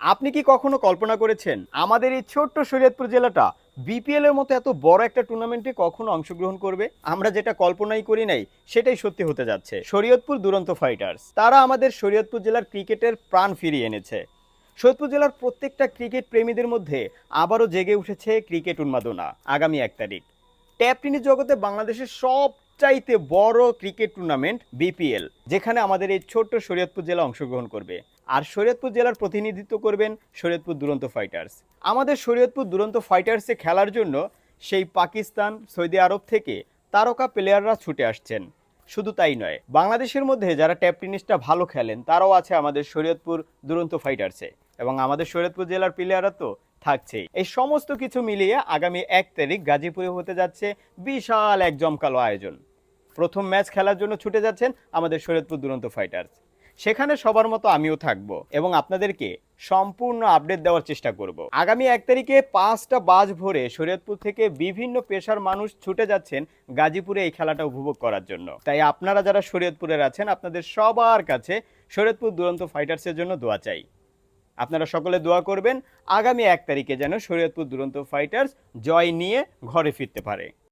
আপনি কি কখনো কল্পনা করেছেন আমাদের এই ছোট্ট শরীয়তপুর জেলাটা বিপিএল এর মতো এত বড় একটা টুর্নামেন্টে কখনো অংশগ্রহণ করবে? আমরা যেটা কল্পনাই করি নাই সেটাই সত্যি হতে যাচ্ছে। শরীয়তপুর দুরন্ত ফাইটার্স তারা আমাদের শরীয়তপুর জেলার ক্রিকেটের প্রাণ ফিরিয়ে এনেছে। শরীয়তপুর জেলার প্রত্যেকটা ক্রিকেট প্রেমীদের মধ্যে আবারও জেগে উঠেছে ক্রিকেট উন্মাদনা। আগামী 1 তারিখ ট্যাপ টেনিস জগতে বাংলাদেশের সবচাইতে বড় ক্রিকেট টুর্নামেন্ট বিপিএল, যেখানে আমাদের এই ছোট্ট শরীয়তপুর জেলা অংশগ্রহণ করবে। আর শরীয়তপুর জেলার প্রতিনিধিত্ব করবেন শরীয়তপুর দুরন্ত ফাইটার্স। আমাদের শরীয়তপুর দুরন্ত ফাইটার্সে খেলার জন্য সেই পাকিস্তান, সৌদি আরব থেকে তারকা প্লেয়াররা ছুটে আসছেন। শুধু তাই নয়, বাংলাদেশের মধ্যে যারা ট্যাপ টেনিসটা ভালো খেলেন তারাও আছে আমাদের শরীয়তপুর দুরন্ত ফাইটার্সে, এবং আমাদের শরীয়তপুর জেলার প্লেয়াররা তো থাকছেই। এই সমস্ত কিছু মিলিয়ে আগামী 1 তারিখ গাজীপুরে হতে যাচ্ছে বিশাল এক জমকালো আয়োজন। প্রথম ম্যাচ খেলার জন্য ছুটে যাচ্ছেন আমাদের শরীয়তপুর দুরন্ত ফাইটার্স। সেখানে সবার মতো আমিও থাকবো এবং আপনাদেরকে সম্পূর্ণ আপডেট দেওয়ার চেষ্টা করব। আগামী 1 তারিখে 5টা বাজ ভোরে শরীয়তপুর থেকে বিভিন্ন পেশার মানুষ ছুটে যাচ্ছেন গাজীপুরে এই খেলাটা উপভোগ করার জন্য। তাই আপনারা যারা শরীয়তপুরের আছেন, আপনাদের সবার কাছে শরীয়তপুর দুরন্ত ফাইটার্সের জন্য দোয়া চাই। আপনারা সকলে দোয়া করবেন আগামী 1 তারিখে যেন শরীয়তপুর দুরন্ত ফাইটার্স জয় নিয়ে ঘরে ফিরতে পারে।